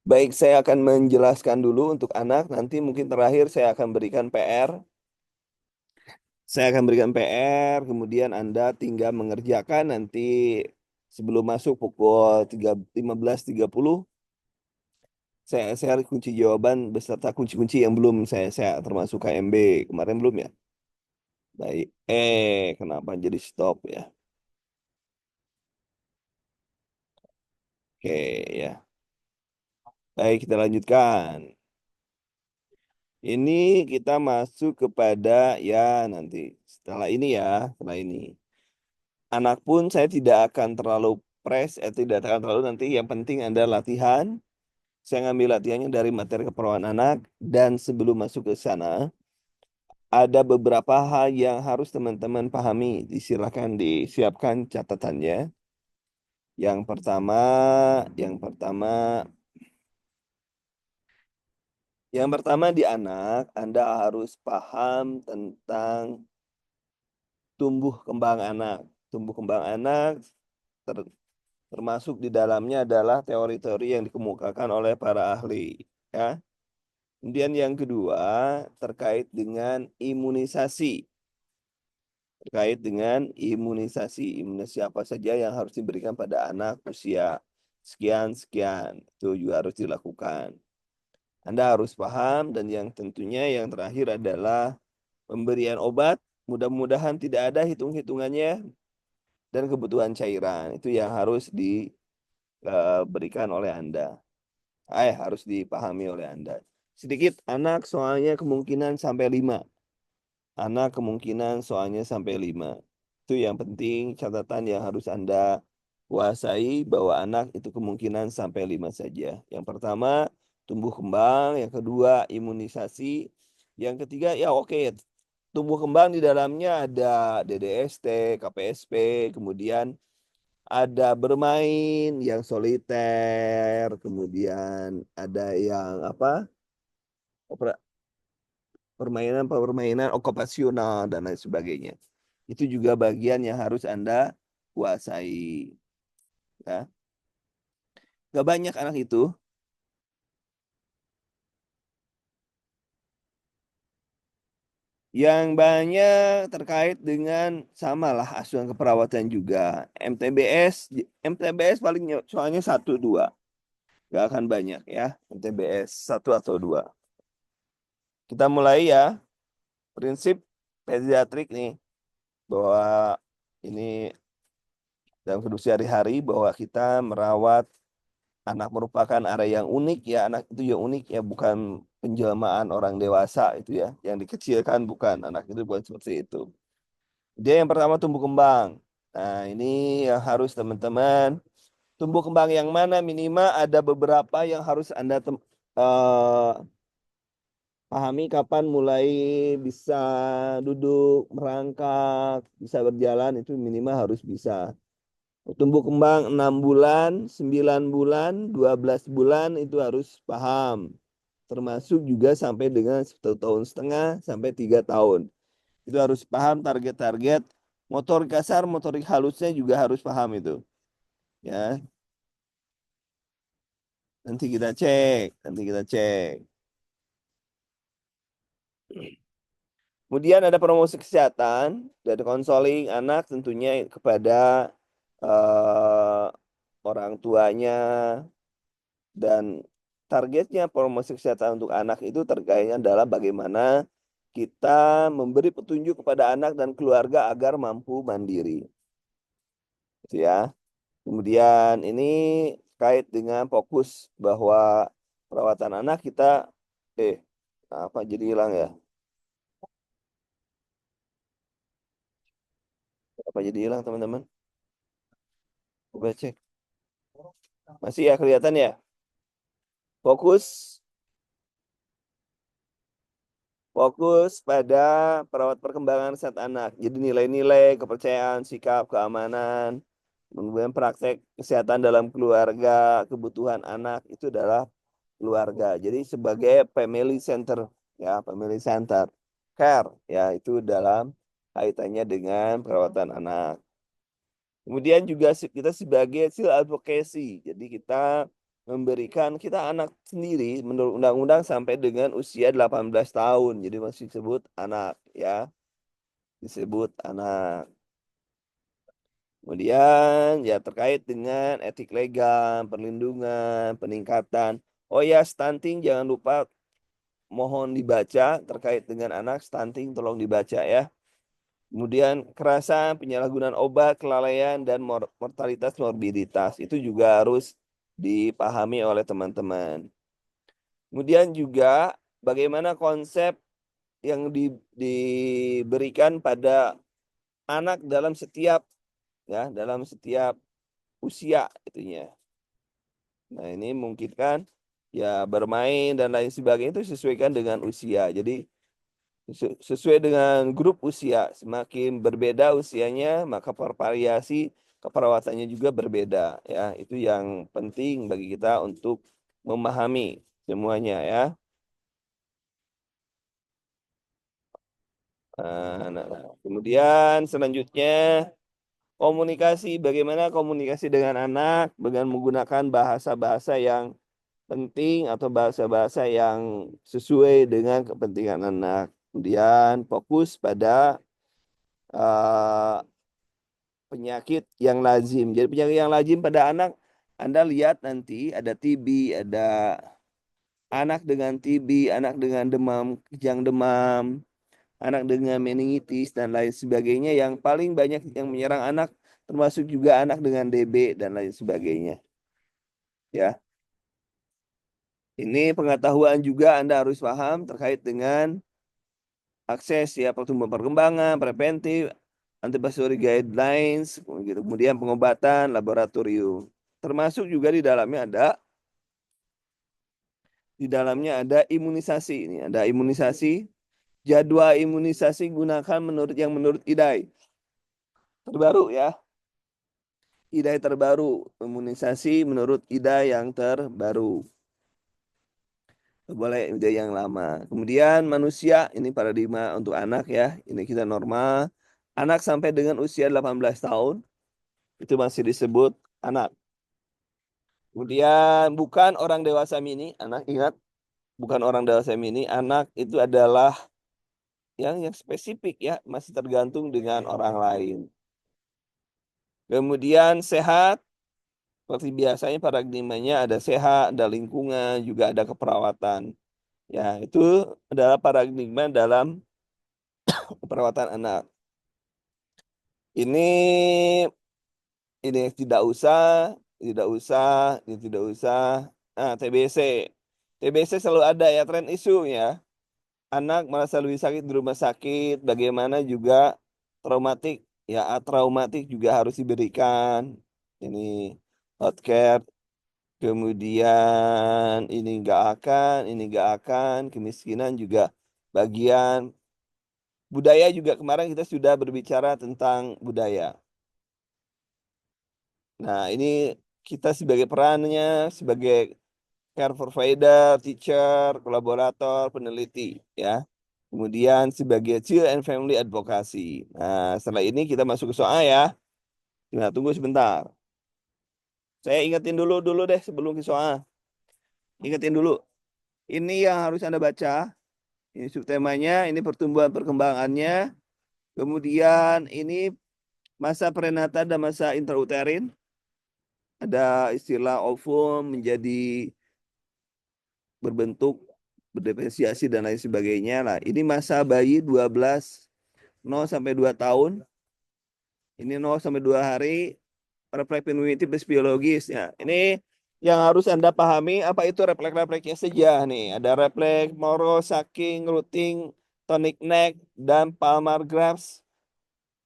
Baik, saya akan menjelaskan dulu untuk anak. Nanti mungkin terakhir saya akan berikan PR. Saya akan berikan PR, kemudian Anda tinggal mengerjakan nanti sebelum masuk pukul 15.30. Saya share kunci jawaban beserta kunci-kunci yang belum saya termasuk KMB. Kemarin belum ya? Baik. Kenapa jadi stop ya? Oke, ya. Baik, kita lanjutkan. Ini kita masuk kepada ya nanti setelah ini ya, setelah ini. Anak pun saya tidak akan terlalu press, tidak akan terlalu nanti. Yang penting Anda latihan. Saya ngambil latihannya dari materi keperawatan anak dan sebelum masuk ke sana ada beberapa hal yang harus teman-teman pahami. Disilakan disiapkan catatannya. Yang pertama, yang pertama, yang pertama di anak, Anda harus paham tentang tumbuh kembang anak. Tumbuh kembang anak ter- termasuk di dalamnya adalah teori-teori yang dikemukakan oleh para ahli. Ya. Kemudian yang kedua terkait dengan imunisasi. Terkait dengan imunisasi. Imunisasi apa saja yang harus diberikan pada anak usia sekian-sekian. Itu juga harus dilakukan. Anda harus paham dan yang tentunya yang terakhir adalah pemberian obat. Mudah-mudahan tidak ada hitung-hitungannya dan kebutuhan cairan. Itu yang harus diberikan oleh Anda. Harus dipahami oleh Anda. Sedikit anak soalnya kemungkinan sampai 5. Anak kemungkinan soalnya sampai 5. Itu yang penting catatan yang harus Anda kuasai bahwa anak itu kemungkinan sampai 5 saja. Yang pertama tumbuh kembang, yang kedua imunisasi, yang ketiga ya oke, tumbuh kembang di dalamnya ada DDST, KPSP, kemudian ada bermain yang soliter, kemudian ada yang apa? Permainan okupasional dan lain sebagainya. Itu juga bagian yang harus Anda kuasai. Ya. Gak banyak anak itu. Yang banyak terkait dengan samalah asuhan keperawatan juga. MTBS paling soalnya satu dua. Gak akan banyak ya. MTBS satu atau dua. Kita mulai ya. Prinsip pediatrik nih. Bahwa ini dalam kehidupan sehari-hari bahwa kita merawat anak merupakan area yang unik ya, anak itu yang unik ya, bukan penjelmaan orang dewasa itu ya, yang dikecilkan bukan, anak itu bukan seperti itu. Dia yang pertama tumbuh kembang. Nah, ini yang harus teman-teman, tumbuh kembang yang mana minimal ada beberapa yang harus Anda eh, pahami kapan mulai bisa duduk, merangkak, bisa berjalan itu minimal harus bisa. Tumbuh kembang 6 bulan, 9 bulan, 12 bulan itu harus paham. Termasuk juga sampai dengan 1,5 tahun sampai 3 tahun. Itu harus paham target-target. Motorik kasar, motorik halusnya juga harus paham itu. Ya, nanti kita cek, nanti kita cek. Kemudian ada promosi kesehatan dari konseling anak tentunya kepada eh, orang tuanya. Dan targetnya promosi kesehatan untuk anak itu terkaitnya adalah bagaimana kita memberi petunjuk kepada anak dan keluarga agar mampu mandiri. Gitu ya. Kemudian ini kait dengan fokus bahwa perawatan anak kita, eh, apa jadi hilang ya? Apa jadi hilang teman-teman? Coba cek. Masih ya kelihatan ya? Fokus Fokus pada perawat perkembangan saat anak. Jadi nilai-nilai, kepercayaan, sikap, keamanan, kemudian praktek kesehatan dalam keluarga, kebutuhan anak itu adalah keluarga. Jadi sebagai family center, ya family center, care, ya itu dalam kaitannya dengan perawatan anak. Kemudian juga kita sebagai seal advocacy. Jadi kita memberikan kita anak sendiri menurut undang-undang sampai dengan usia 18 tahun. Jadi masih disebut anak ya, disebut anak. Kemudian ya terkait dengan etik legal, perlindungan, peningkatan. Oh ya, stunting jangan lupa mohon dibaca terkait dengan anak stunting tolong dibaca ya. Kemudian kekerasan, penyalahgunaan obat, kelalaian dan mortalitas morbiditas itu juga harus dipahami oleh teman-teman. Kemudian juga bagaimana konsep yang diberikan pada anak dalam setiap dalam setiap usia itunya. Nah, ini mungkin kan ya bermain dan lain sebagainya itu sesuaikan dengan usia. Jadi sesuai dengan grup usia, semakin berbeda usianya, maka variasi keperawatannya juga berbeda ya. Itu yang penting bagi kita untuk memahami semuanya ya. Nah, kemudian selanjutnya komunikasi, bagaimana komunikasi dengan anak dengan menggunakan bahasa-bahasa yang penting atau bahasa-bahasa yang sesuai dengan kepentingan anak. Kemudian fokus pada eh, penyakit yang lazim. Jadi penyakit yang lazim pada anak, Anda lihat nanti ada TB, ada anak dengan TB, anak dengan demam, kejang demam, anak dengan meningitis dan lain sebagainya yang paling banyak yang menyerang anak termasuk juga anak dengan DB dan lain sebagainya. Ya, ini pengetahuan juga Anda harus paham terkait dengan akses ya pertumbuhan perkembangan, preventif, antipastory guidelines, gitu. Kemudian pengobatan, laboratorium. Termasuk juga di dalamnya ada imunisasi. Ini ada imunisasi, jadwal imunisasi gunakan menurut IDAI. Terbaru ya. IDAI terbaru, imunisasi menurut IDAI yang terbaru. Boleh ide yang lama. Kemudian manusia, ini paradigma untuk anak ya. Ini kita normal. Anak sampai dengan usia 18 tahun, itu masih disebut anak. Kemudian bukan orang dewasa mini, anak ingat, bukan orang dewasa mini, anak itu adalah yang spesifik ya, masih tergantung dengan orang lain. Kemudian sehat, seperti biasanya paradigmanya ada sehat, ada lingkungan, juga ada keperawatan. Ya, itu adalah paradigma dalam perawatan anak. Ini tidak usah, tidak usah, ini tidak usah. Nah, TBC. TBC selalu ada ya, tren isu ya. Anak merasa lebih sakit di rumah sakit, bagaimana juga traumatik, ya traumatik juga harus diberikan. Ini healthcare, kemudian ini nggak akan, kemiskinan juga bagian. Budaya juga kemarin kita sudah berbicara tentang budaya. Nah, ini kita sebagai perannya, sebagai care provider, teacher, kolaborator, peneliti, ya. Kemudian sebagai child and family advocacy. Nah, setelah ini kita masuk ke soal ya. Nah, tunggu sebentar. Saya ingetin dulu deh sebelum ke soal. Ingetin dulu. Ini yang harus Anda baca. Ini subtemanya, ini pertumbuhan perkembangannya. Kemudian ini masa prenatal dan masa intrauterin. Ada istilah ovum menjadi berbentuk, berdiferensiasi dan lain sebagainya lah. Ini masa bayi 12 0 sampai 2 tahun. Ini 0 sampai 2 hari refleks primitif biologis ya. Ini yang harus Anda pahami apa itu refleks-refleksnya saja nih. Ada refleks Moro, Sacking, Rutting, tonic neck dan palmar grasp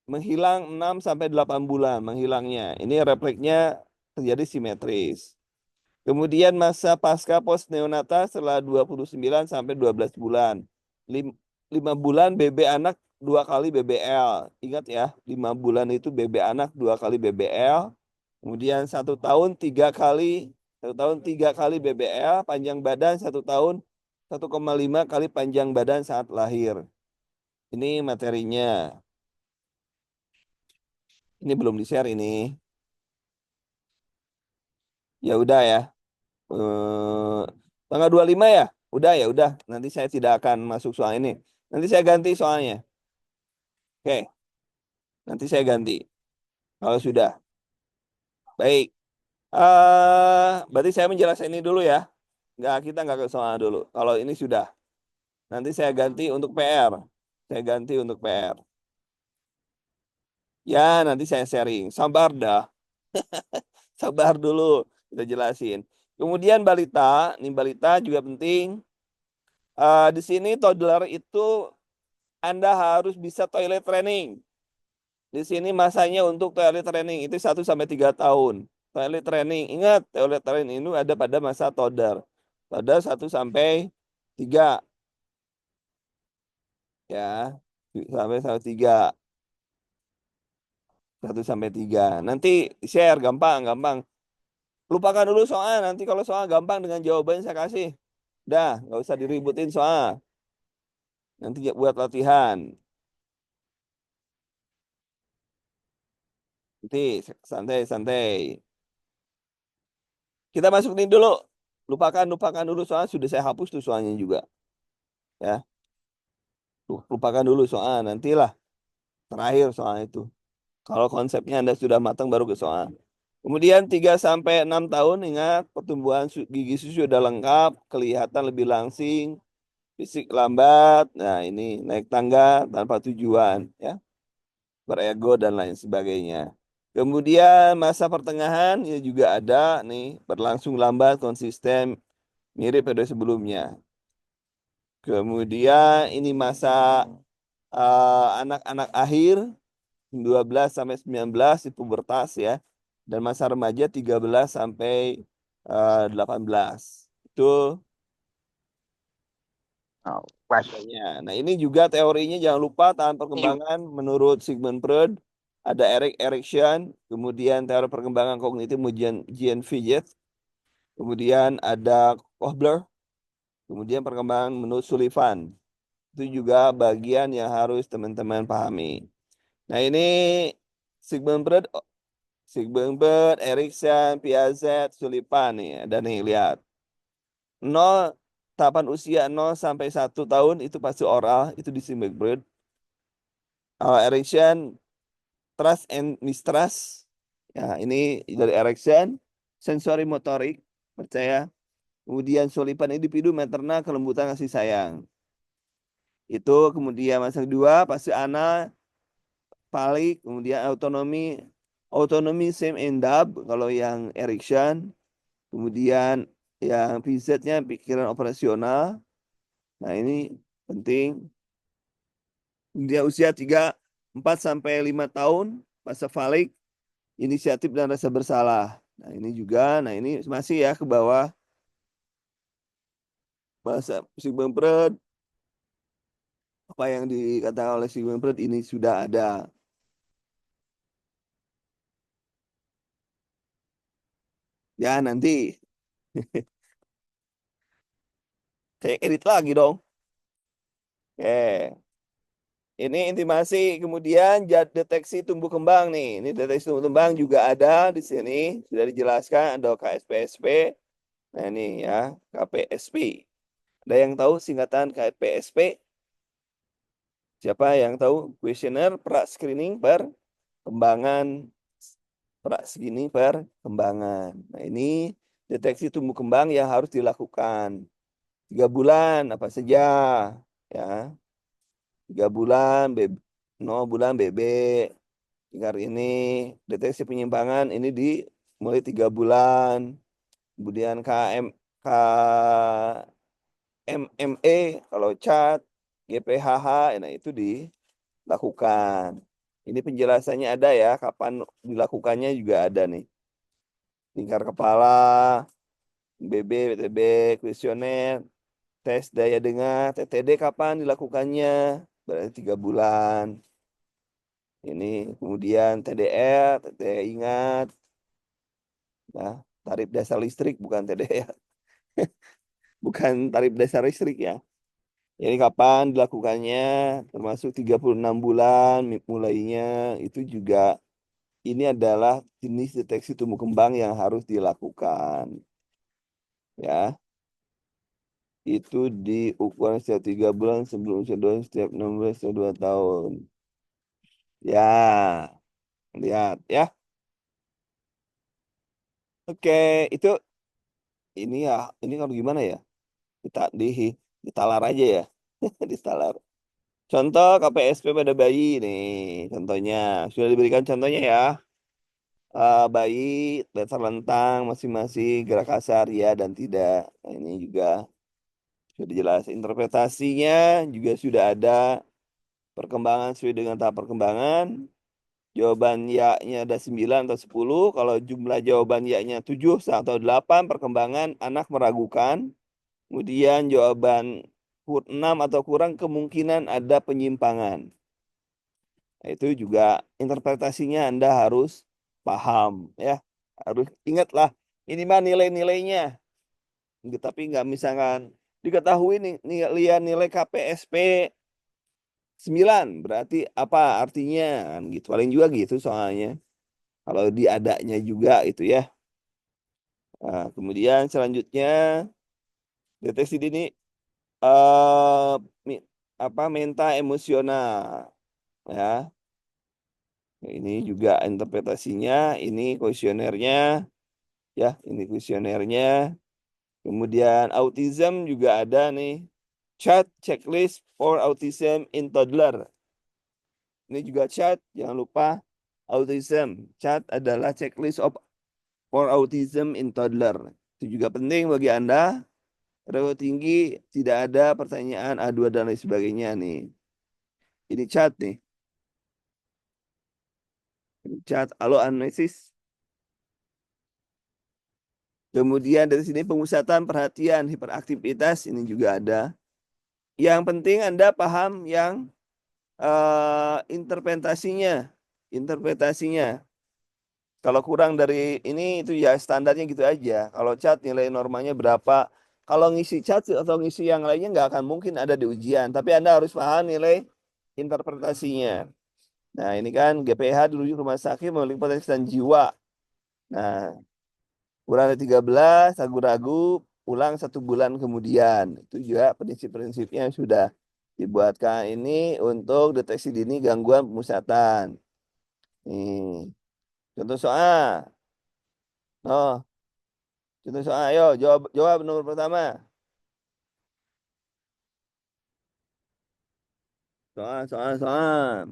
menghilang 6 sampai 8 bulan menghilangnya. Ini refleksnya terjadi simetris. Kemudian masa pasca post neonatal setelah 29 sampai 12 bulan. 5 bulan BB anak 2 kali BBL. Ingat ya, 5 bulan itu BB anak 2 kali BBL. Kemudian 1 tahun 3 kali BBL, panjang badan 1 tahun 1,5 kali panjang badan saat lahir. Ini materinya. Ini belum di-share ini. Ya udah ya. Eh, tanggal 25 ya? Udah ya, udah. Nanti saya tidak akan masuk soal ini. Nanti saya ganti soalnya. Oke, nanti saya ganti. Kalau sudah. Baik. Berarti saya menjelaskan ini dulu ya. Nggak, kita nggak ke soal dulu. Kalau ini sudah. Nanti saya ganti untuk PR. Saya ganti untuk PR. Ya, nanti saya sharing. Sabar dah. Sabar dulu. Kita jelasin. Kemudian balita. Nih balita juga penting. Di sini toddler itu Anda harus bisa toilet training. Di sini masanya untuk toilet training itu 1 sampai 3 tahun. Toilet training, ingat toilet training itu ada pada masa toddler. Toddler 1 sampai 3 ya. 1 sampai 3. 1 sampai 3. Nanti share gampang, gampang. Lupakan dulu soal. Nanti kalau soal gampang dengan jawabannya saya kasih. Dah, nggak usah diributin soal. Nanti buat latihan. Nanti santai-santai. Kita masuk ini dulu. Lupakan dulu soal. Sudah saya hapus tuh soalnya juga. Ya, lupakan dulu soal. Nantilah terakhir soal itu. Kalau konsepnya Anda sudah matang baru ke soal. Kemudian 3 sampai 6 tahun ingat pertumbuhan gigi susu sudah lengkap, kelihatan lebih langsing, fisik lambat. Nah, ini naik tangga tanpa tujuan ya, berego dan lain sebagainya. Kemudian masa pertengahan ya juga ada nih, berlangsung lambat, konsisten, mirip pada sebelumnya. Kemudian ini masa anak-anak akhir 12 sampai 19 itu pubertas ya. Dan masa remaja 13 sampai 18. Itu fasenya. Nah, ini juga teorinya jangan lupa tahan perkembangan menurut Sigmund Freud. Ada Erik Erikson, kemudian teori perkembangan kognitif Jean Piaget, kemudian ada Kohler, kemudian perkembangan menurut Sullivan. Itu juga bagian yang harus teman-teman pahami. Nah, ini Sigmund Freud, Erikson, Piaget, Sullivan nih. Ada nih, lihat. Nol, tahapan usia 0 sampai 1 tahun itu pasti oral, itu di Sigmund Freud. Erikson, trust and mistrust. Ya, ini dari Erikson. Sensori motorik, percaya. Kemudian Sullivan, individu maternal, kelembutan, kasih sayang. Itu kemudian masa kedua, pasti anak, Palik, kemudian autonomi, same and dub, kalau yang Erikson. Kemudian yang PZ-nya pikiran operasional. Nah, ini penting. Dia usia 4 sampai 5 tahun, fase falik, inisiatif dan rasa bersalah. Nah, ini juga, nah ini masih ya ke bawah. Bahasa Sigmund Freud, apa yang dikatakan oleh Sigmund Freud ini sudah ada. Ya, nanti saya edit lagi dong. Oke. Ini intimasi, kemudian deteksi tumbuh kembang nih. Ini deteksi tumbuh kembang juga ada di sini. Sudah dijelaskan, ada KSPSP. Nah, ini ya, KPSP. Ada yang tahu singkatan KPSP? Siapa yang tahu? Kuesioner pra-screening perkembangan. Pra-screening perkembangan. Nah, ini deteksi tumbuh kembang yang harus dilakukan. 3 bulan, apa saja? Ya, 3 bulan, 0 bulan BB. Tinggal ini deteksi penyimpangan ini di mulai 3 bulan. Kemudian KMME kalau cat, GPHH, nah itu dilakukan. Ini penjelasannya ada ya, kapan dilakukannya juga ada nih. Lingkar kepala, BB, BTB, kuesioner, tes daya dengar, TTD kapan dilakukannya? Berarti 3 bulan. Ini kemudian TDR, TTR ingat, nah, tarif dasar listrik bukan TDR, bukan tarif dasar listrik ya. Jadi kapan dilakukannya, termasuk 36 bulan mulainya, itu juga ini adalah jenis deteksi tumbuh kembang yang harus dilakukan. ya. Itu diukur setiap 3 bulan sebelum usia 2, setiap 6 bulan setiap 2 tahun. Ya, lihat ya. Oke, itu ini ya, ini kalau gimana ya? Kita ditalar aja ya, ditalar. Contoh KPSP pada bayi nih, contohnya sudah diberikan contohnya ya. Bayi dasar lentang masing-masing gerak kasar ya dan tidak. Nah, ini juga sudah jelas. Interpretasinya juga sudah ada perkembangan sesuai dengan tahap perkembangan. Jawaban ya-nya ada 9 atau 10. Kalau jumlah jawaban ya-nya 7 atau 8, perkembangan anak meragukan. Kemudian jawaban 6 atau kurang, kemungkinan ada penyimpangan. Nah, itu juga interpretasinya Anda harus paham ya. Harus ingatlah ini mah nilai-nilainya. Tapi nggak misalkan diketahui nih, lihat nilai KPSP 9 berarti apa artinya kan gitu. Paling juga gitu soalnya. Kalau diadanya juga itu ya. Nah, kemudian selanjutnya deteksi dini eh mi- menta emosional ya. Ini juga interpretasinya, ini kuesionernya ya, ini kuesionernya. Kemudian autism juga ada nih. Chat checklist for autism in toddler. Ini juga chat, jangan lupa autism. Chat adalah checklist for autism in toddler. Itu juga penting bagi Anda. Resiko tinggi, tidak ada pertanyaan A2 dan lain sebagainya nih. Ini chat nih. Ini chat, halo analisis. Kemudian dari sini pemusatan perhatian, hiperaktivitas, ini juga ada. Yang penting Anda paham yang interpretasinya. Interpretasinya. Kalau kurang dari ini itu ya standarnya gitu aja. Kalau chat nilai normanya berapa. Kalau ngisi chat atau ngisi yang lainnya nggak akan mungkin ada di ujian. Tapi Anda harus paham nilai interpretasinya. Nah ini kan GPH dirujuk rumah sakit memiliki potensi dan jiwa. Nah kurang dari 13, ragu-ragu, ulang 1 bulan kemudian. Itu juga prinsip-prinsipnya yang sudah dibuatkan ini untuk deteksi dini gangguan pemusatan. Nih, contoh soal. Oh, contoh soal. Ayo, jawab, jawab nomor pertama. Soal, soal, soal.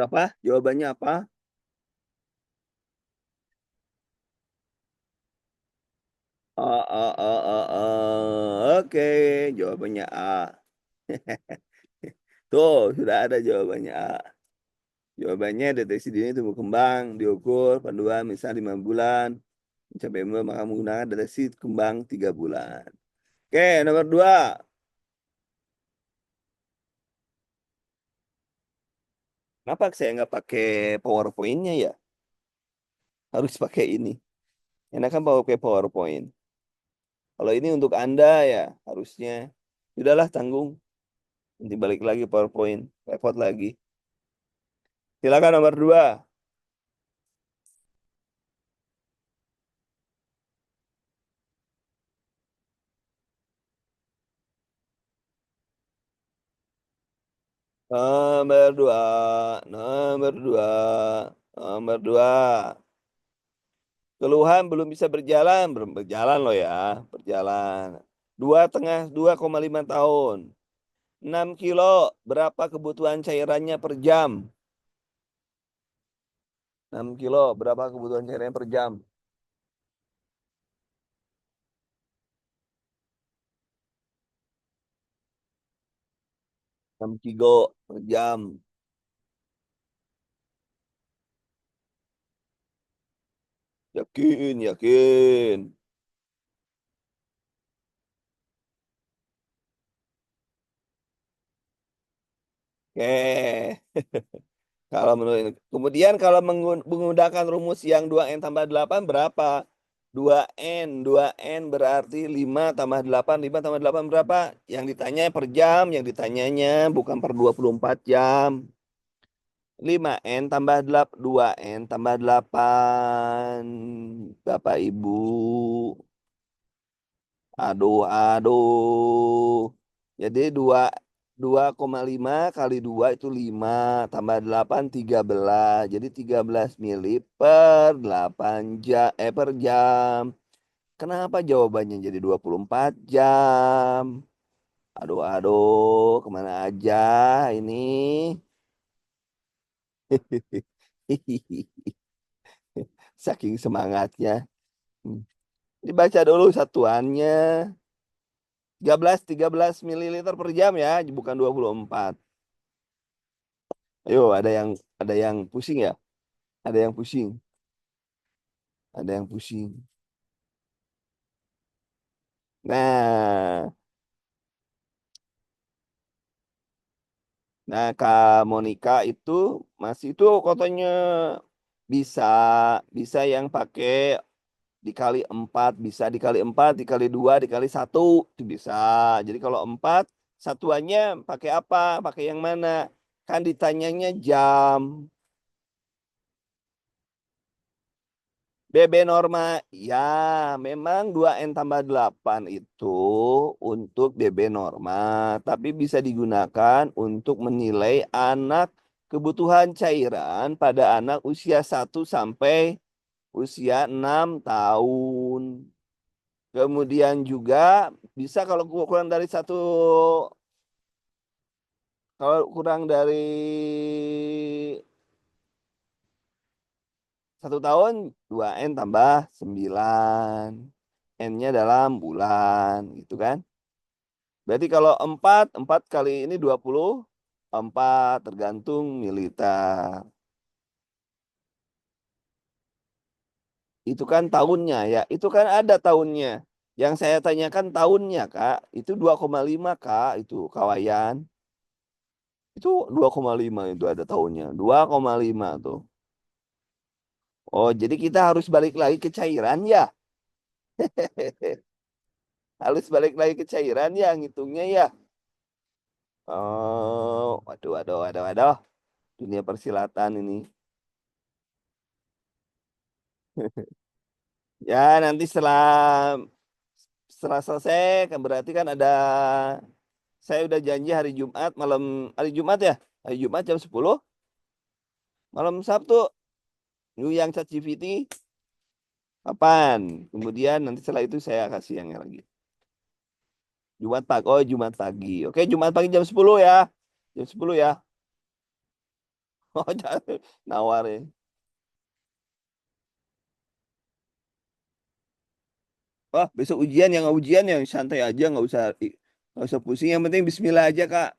Berapa? Jawabannya apa? Oh, oh, oh, oh, oh. Oke, jawabannya A. Tuh, sudah ada jawabannya A. Jawabannya deteksi dini tumbuh kembang diukur panduan misal 5 bulan mencapai 5 maka menggunakan deteksi kembang 3 bulan. Oke, nomor 2. Kenapa saya nggak pakai PowerPoint-nya ya? Harus pakai ini. Enak kan pakai PowerPoint. Kalau ini untuk Anda ya harusnya. Sudahlah tanggung. Nanti balik lagi PowerPoint. Repot lagi. Silakan nomor 2. Nomor 2. Nomor 2. Nomor 2. Keluhan belum bisa berjalan, belum berjalan loh ya, berjalan. 2,5 tahun. 6 kilo, berapa kebutuhan cairannya per jam? 6 kilo, berapa kebutuhan cairannya per jam? 6 kilo per jam. Yakin, yakin. Oke, Kalau menurut ini. Kemudian kalau menggunakan rumus yang 2N tambah 8 berapa? 2N berarti 5 tambah 8, 5 tambah 8 berapa? Yang ditanya per jam, yang ditanyanya bukan per 24 jam. 5N tambah 8, 2N tambah 8. Bapak Ibu. Aduh, aduh. Jadi 2,5 kali 2 itu 5 tambah 8 13. Jadi 13 mili per 8 jam per jam. Kenapa jawabannya jadi 24 jam? Aduh, aduh, kemana aja ini? Saking semangatnya. Dibaca dulu satuannya. 13 mililiter per jam ya, bukan 24. Ayo, ada yang pusing ya? Ada yang pusing. Ada yang pusing. Nah, nah Kak Monica itu masih itu katanya bisa bisa yang pakai dikali 4, bisa dikali 4, dikali 2, dikali 1 itu bisa. Jadi kalau 4 satuannya pakai apa? Pakai yang mana? Kan ditanyanya jam. BB Norma, ya memang 2N tambah 8 itu untuk BB Norma, tapi bisa digunakan untuk menilai anak kebutuhan cairan pada anak usia 1 sampai usia 6 tahun. Kemudian juga bisa kalau kurang dari 1 tahun, 2N tambah 9. N-nya dalam bulan, gitu kan? Berarti kalau 4 kali ini 24 tergantung militer. Itu kan tahunnya ya. Itu kan ada tahunnya. Yang saya tanyakan tahunnya, Kak. Itu 2,5 Kak. Itu kawayan. Itu 2,5 itu ada tahunnya. 2,5 tuh. Oh, jadi kita harus balik lagi ke cairan ya. Harus balik lagi ke cairan ya, ngitungnya ya. Oh, waduh, waduh, waduh, waduh. Dunia persilatan ini. Ya, nanti setelah selesai, kan berarti kan saya udah janji hari Jumat ya, hari Jumat jam 10, malam Sabtu, yang ChatGPT, kapan? Kemudian nanti setelah itu saya kasih yang lagi. Jumat pagi, oh Jumat pagi. Oke, Jumat pagi jam 10 ya. Jam 10 ya. Oh, jangan nawarin. Wah, besok ujian yang santai aja, nggak usah pusing. Yang penting Bismillah aja Kak,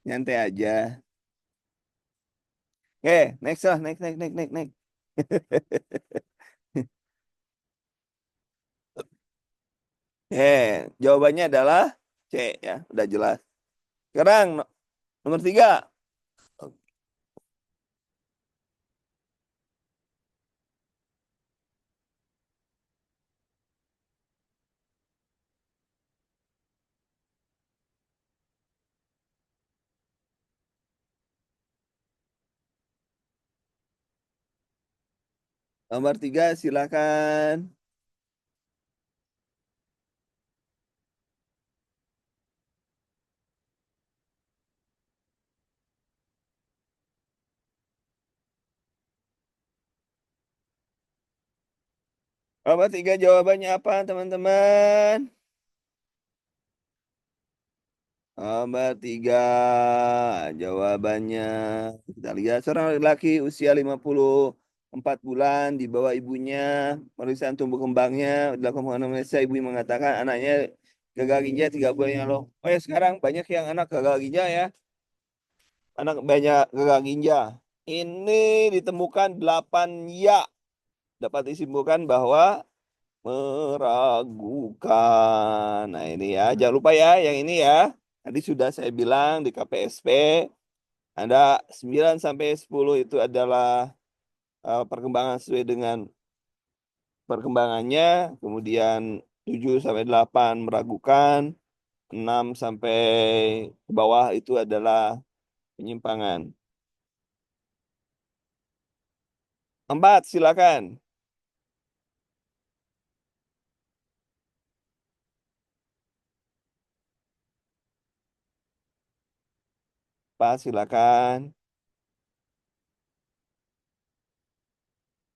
nyantai aja. Next lah, next, next, next, next, next. Jawabannya adalah C ya, udah jelas. Sekarang nomor 3. Nomor 3 silakan. Nomor 3 jawabannya apa teman-teman? Nomor 3 jawabannya. Kita lihat seorang laki usia 54 bulan di bawah ibunya. Pemeriksaan tumbuh kembangnya dilakukan penganamnesa. Ibu mengatakan anaknya gagal ginjal 3 bulan yang lalu. Oh ya, sekarang banyak yang anak gagal ginjal ya. Anak banyak gagal ginjal. Ini ditemukan 8 ya. Dapat disimpulkan bahwa meragukan. Nah ini ya, jangan lupa ya yang ini ya. Tadi sudah saya bilang di KPSP Ada 9 sampai 10 itu adalah perkembangan sesuai dengan perkembangannya. Kemudian 7 sampai 8 meragukan. 6 sampai ke bawah itu adalah penyimpangan. 4, silakan. Pak, silakan.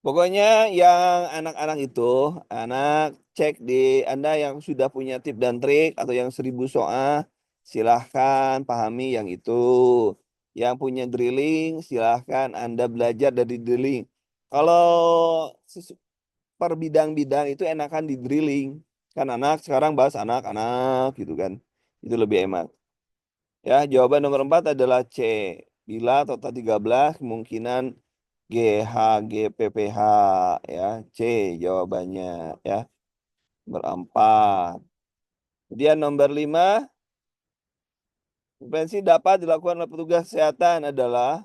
Pokoknya yang anak-anak itu, anak cek di Anda yang sudah punya tip dan trik atau yang 1000 soal, silahkan pahami yang itu. Yang punya drilling, silahkan Anda belajar dari drilling. Kalau per bidang-bidang itu enakan di drilling. Kan anak sekarang bahas anak-anak gitu kan. Itu lebih enak. Ya, jawaban nomor 4 adalah C. Bila total 13 kemungkinan GHGPPH ya. C jawabannya ya. Berempat. Kemudian nomor 5, intervensi dapat dilakukan oleh petugas kesehatan adalah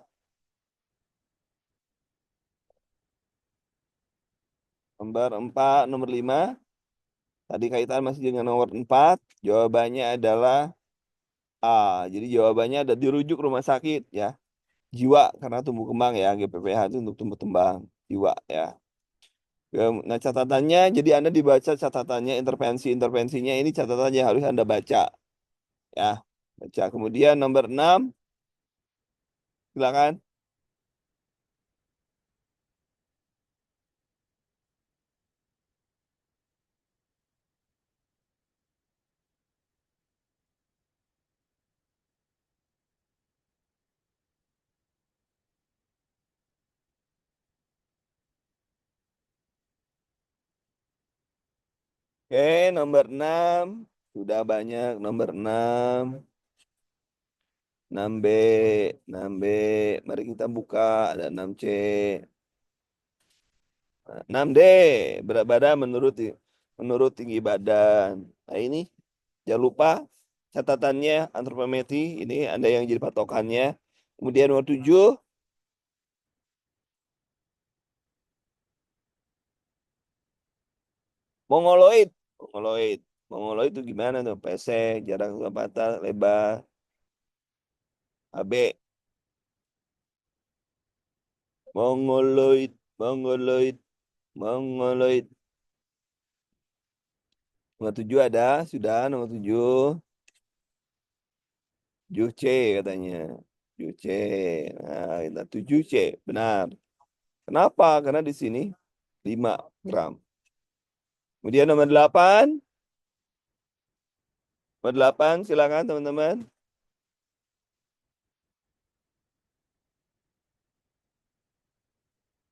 nomor 4, nomor 5. Tadi kaitan masih dengan nomor 4. Jawabannya adalah A. Jadi jawabannya ada dirujuk rumah sakit ya. Jiwa karena tumbuh kembang ya. GPPH itu untuk tumbuh kembang jiwa ya. Nah, catatannya, jadi Anda dibaca catatannya, intervensi-intervensinya ini catatannya harus Anda baca. Ya, baca. Kemudian nomor 6, silakan. Oke, nomor 6. Sudah banyak nomor 6. 6B, 6B. Mari kita buka, ada 6C. 6D, berat badan menurut tinggi badan. Nah, ini jangan lupa catatannya antropometri, ini Anda yang jadi patokannya. Kemudian nomor 7, mongoloid. Mongoloid. Mongoloid itu gimana tuh? Pesek, jarak patah, lebar. AB. Mongoloid. Mongoloid. Mongoloid. Nomor 7 ada. Sudah nomor 7. 7C katanya. 7C. Nah, kita 7C. Benar. Kenapa? Karena di sini 5 gram. Kemudian nomor 8. Nomor 8 silakan teman-teman.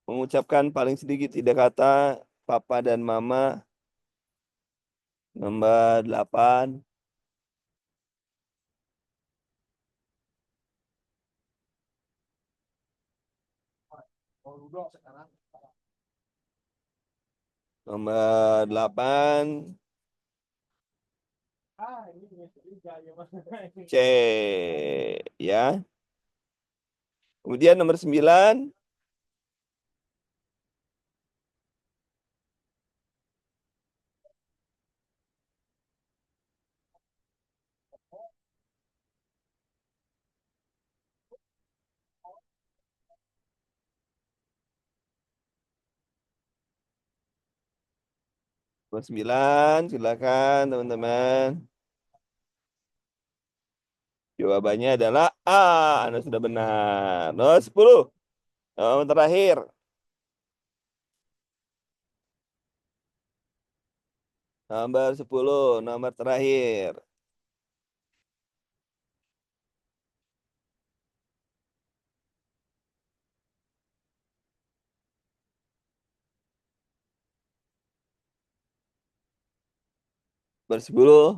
Mengucapkan paling sedikit tiga kata papa dan mama. Nomor 8. Nomor 8. C. Ya. Kemudian nomor 9. Nomor 9. Silakan teman-teman. Jawabannya adalah A. Anda sudah benar. Nomor 10. Nomor terakhir. Nomor 10. Nomor terakhir. Nomor 10.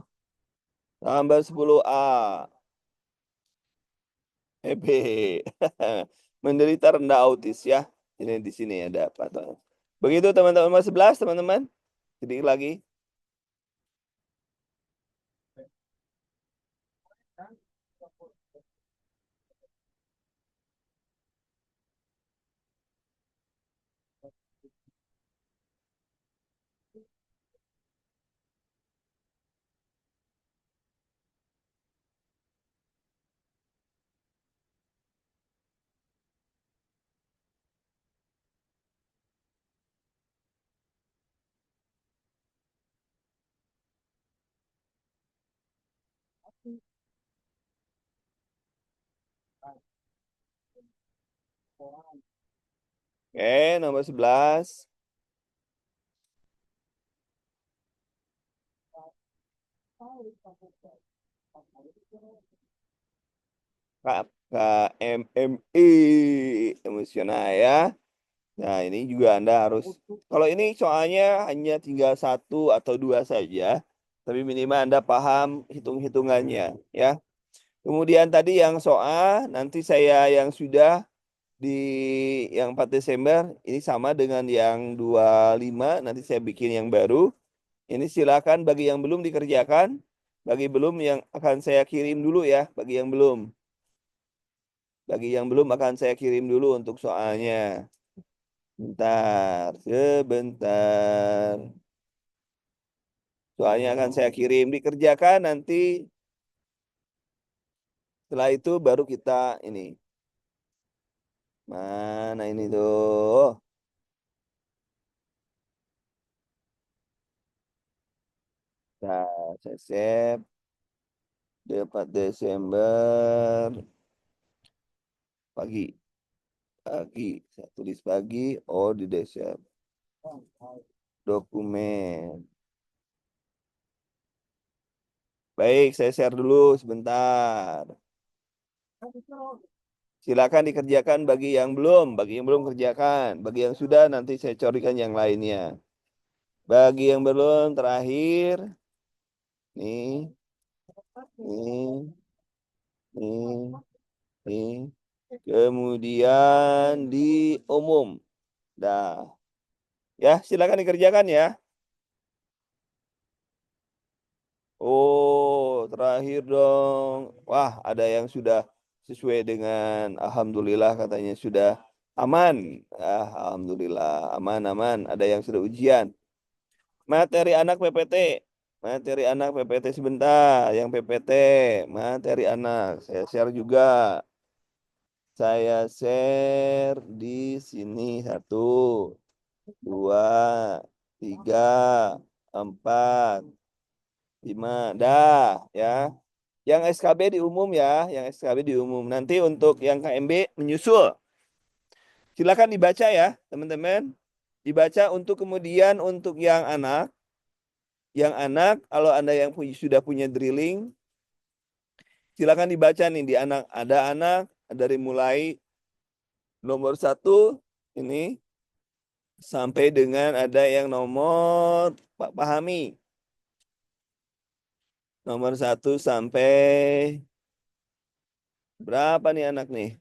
Nomor 10A. Hebe. Menderita rendah autis ya. Ini di sini ada apa tuh? Begitu teman-teman. Nomor 11 teman-teman. Sedikit lagi. Oke, nomor 11. KMMI emosional ya. Nah, ini juga Anda harus, kalau ini soalnya hanya tinggal satu atau dua saja, tapi minimal Anda paham hitung-hitungannya ya. Kemudian tadi yang soal, nanti saya yang sudah di yang 4 Desember, ini sama dengan yang 25, nanti saya bikin yang baru. Ini silakan bagi yang belum dikerjakan, bagi belum yang akan saya kirim dulu ya, bagi yang belum. Bagi yang belum akan saya kirim dulu untuk soalnya. Bentar, sebentar. Soalnya akan saya kirim dikerjakan nanti. Setelah itu baru kita ini. Mana ini tuh? Nah, saya save 4 Desember pagi. Pagi. Saya tulis pagi. Oh, di Desember. Dokumen. Baik, saya share dulu sebentar. Silakan dikerjakan bagi yang belum kerjakan, bagi yang sudah nanti saya corikan yang lainnya. Bagi yang belum terakhir, nih, nih, nih, nih. Kemudian di umum. Dah, ya silakan dikerjakan ya. Oh, terakhir dong. Wah, ada yang sudah sesuai dengan Alhamdulillah katanya sudah aman. Alhamdulillah aman-aman. Ada yang sudah ujian. Materi anak PPT. Materi anak PPT sebentar. Yang PPT. Materi anak. Saya share juga. Saya share di sini. 1, 2, 3, 4, 5. Dah ya. Yang SKB di umum ya. Yang SKB di umum. Nanti untuk yang KMB menyusul. Silakan dibaca ya teman-teman. Dibaca untuk kemudian untuk yang anak. Yang anak, kalau Anda yang sudah punya drilling, silakan dibaca nih di anak. Ada anak dari mulai nomor 1 ini sampai dengan ada yang nomor Pak pahami. Nomor 1 sampai berapa nih anak nih?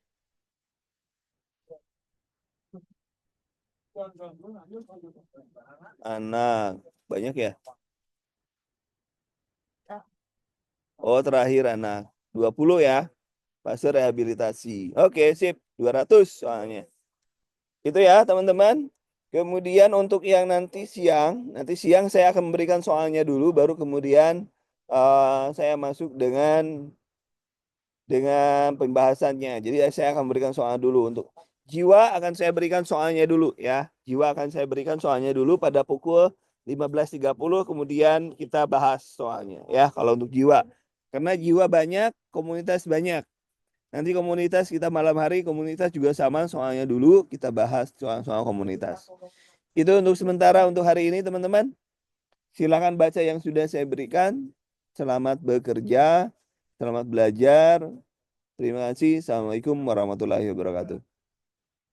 Anak. Banyak ya? Oh, terakhir anak. 20 ya. Fase rehabilitasi. Oke, sip. 200 soalnya. Itu ya, teman-teman. Kemudian untuk yang nanti siang saya akan memberikan soalnya dulu, baru kemudian saya masuk dengan pembahasannya. Jadi saya akan berikan soal dulu untuk jiwa akan saya berikan soalnya dulu ya. Jiwa akan saya berikan soalnya dulu pada pukul 15.30, kemudian kita bahas soalnya ya kalau untuk jiwa. Karena jiwa banyak, komunitas banyak. Nanti komunitas kita malam hari komunitas juga sama soalnya dulu kita bahas soal-soal komunitas. Itu untuk sementara untuk hari ini teman-teman. Silakan baca yang sudah saya berikan. Selamat bekerja, selamat belajar. Terima kasih. Assalamualaikum warahmatullahi wabarakatuh.